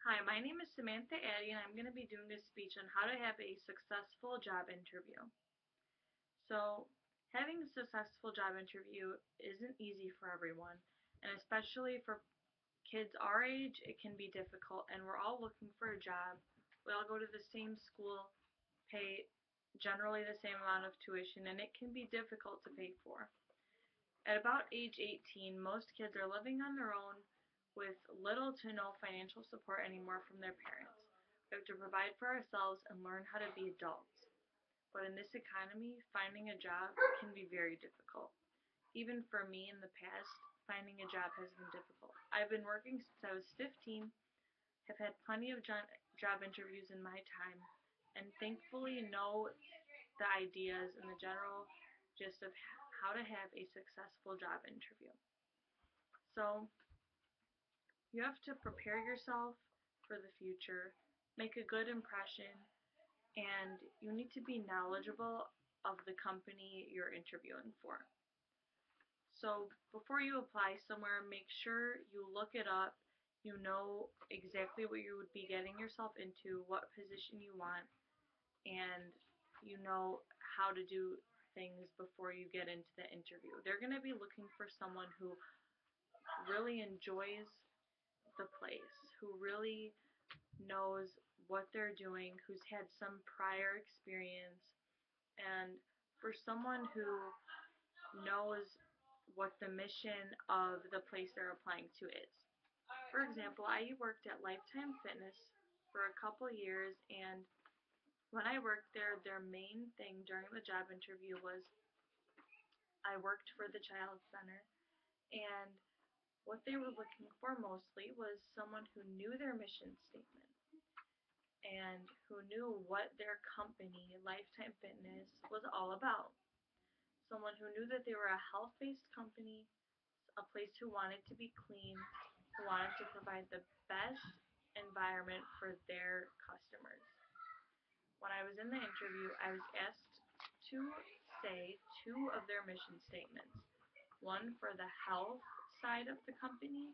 Hi, my name is Samantha Addy, and I'm going to be doing a speech on how to have a successful job interview. So, having a successful job interview isn't easy for everyone, and especially for kids our age, it can be difficult, and we're all looking for a job. We all go to the same school, pay generally the same amount of tuition, and it can be difficult to pay for. At about age 18, most kids are living on their own with little to no financial support anymore from their parents. We have to provide for ourselves and learn how to be adults. But in this economy, finding a job can be very difficult. Even for me in the past, finding a job has been difficult. I've been working since I was 15, have had plenty of job interviews in my time, and thankfully know the ideas and the general gist of how to have a successful job interview. So, you have to prepare yourself for the future, make a good impression, and you need to be knowledgeable of the company you're interviewing for. So before you apply somewhere, make sure you look it up. You know exactly what you would be getting yourself into, what position you want, and you know how to do things before you get into the interview. They're going to be looking for someone who really enjoys the place, who really knows what they're doing, who's had some prior experience, and for someone who knows what the mission of the place they're applying to is. For example, I worked at Lifetime Fitness for a couple years, and when I worked there, their main thing during the job interview was I worked for the Child Center, and what they were looking for mostly was someone who knew their mission statement and who knew what their company, Lifetime Fitness, was all about. Someone who knew that they were a health-based company, a place who wanted to be clean, who wanted to provide the best environment for their customers. When I was in the interview, I was asked to say two of their mission statements, one for the health side of the company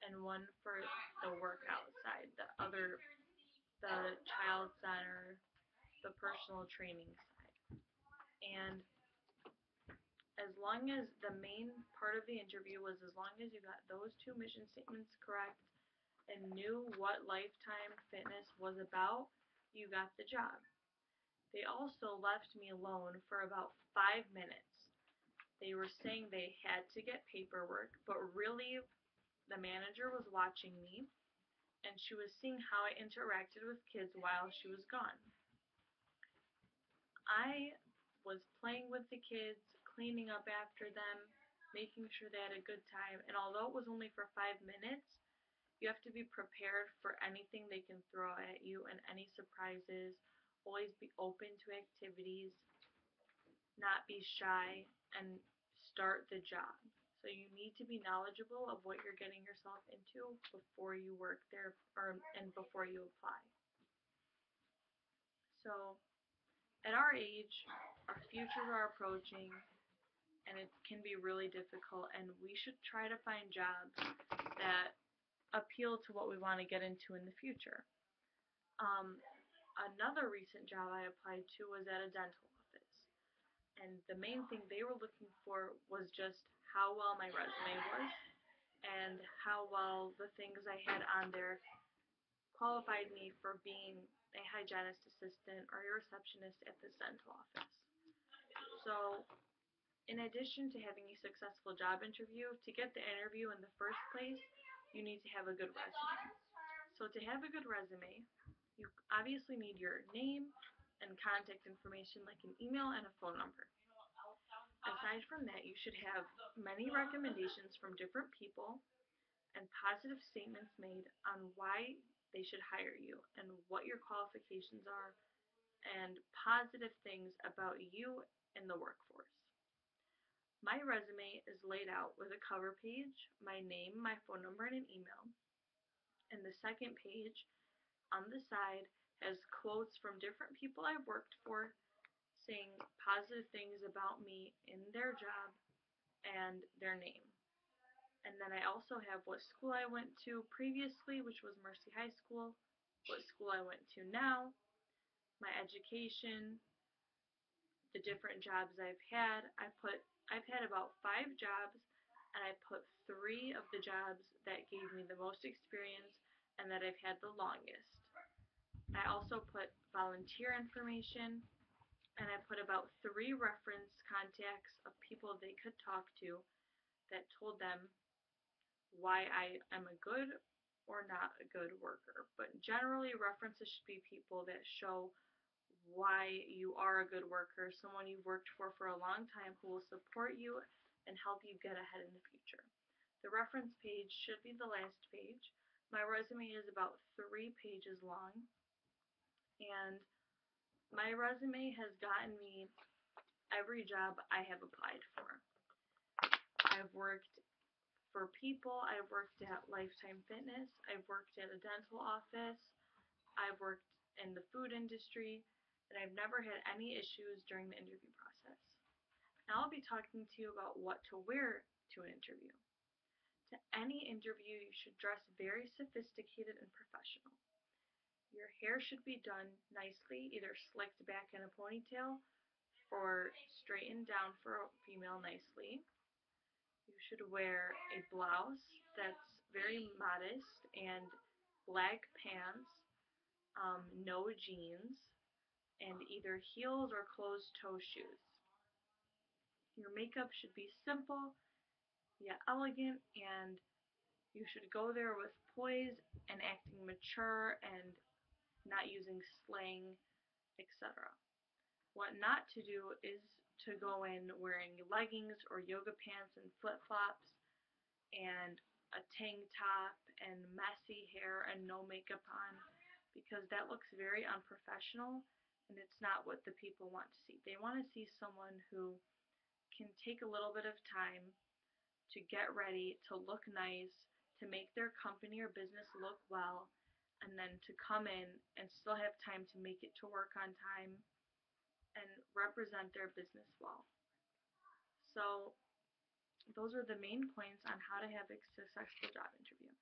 and one for the workout side, the child center, the personal training side. And as long as the main part of the interview was as long as you got those two mission statements correct and knew what Lifetime Fitness was about, you got the job. They also left me alone for about 5 minutes. They were saying they had to get paperwork, but really the manager was watching me and she was seeing how I interacted with kids while she was gone. I was playing with the kids, cleaning up after them, making sure they had a good time, and although it was only for 5 minutes, you have to be prepared for anything they can throw at you and any surprises. Always be open to activities, not be shy, and start the job. So you need to be knowledgeable of what you're getting yourself into before you work there and before you apply. So at our age, our futures are approaching, and it can be really difficult, and we should try to find jobs that appeal to what we want to get into in the future. Um, Another recent job I applied to was at a dental office, and the main thing they were looking for was just how well my resume was and how well the things I had on there qualified me for being a hygienist assistant or a receptionist at this dental office. So in addition to having a successful job interview, to get the interview in the first place, you need to have a good resume. So to have a good resume, you obviously need your name and contact information like an email and a phone number. Aside from that, you should have many recommendations from different people and positive statements made on why they should hire you and what your qualifications are and positive things about you in the workforce. My resume is laid out with a cover page, my name, my phone number, and an email. And the second page on the side has quotes from different people I've worked for saying positive things about me in their job and their name. And then I also have what school I went to previously, which was Mercy High School, what school I went to now, my education, the different jobs I've had. I've had about 5 jobs, and I put 3 of the jobs that gave me the most experience and that I've had the longest. I also put volunteer information, and I put about 3 reference contacts of people they could talk to that told them why I am a good or not a good worker. But generally, references should be people that show why you are a good worker, someone you've worked for a long time who will support you and help you get ahead in the future. The reference page should be the last page. My resume is about 3 pages long, and my resume has gotten me every job I have applied for. I've worked for people, I've worked at Lifetime Fitness, I've worked at a dental office, I've worked in the food industry, and I've never had any issues during the interview process. Now I'll be talking to you about what to wear to an interview. To any interview, you should dress very sophisticated and professional. Your hair should be done nicely, either slicked back in a ponytail or straightened down for a female nicely. You should wear a blouse that's very modest and black pants, no jeans, and either heels or closed-toe shoes. Your makeup should be simple yet elegant, and you should go there with poise and acting mature and not using slang, etc. What not to do is to go in wearing leggings or yoga pants and flip-flops and a tank top and messy hair and no makeup on, because that looks very unprofessional and it's not what the people want to see. They want to see someone who can take a little bit of time to get ready, to look nice, to make their company or business look well, and then to come in and still have time to make it to work on time and represent their business well. So those are the main points on how to have a successful job interview.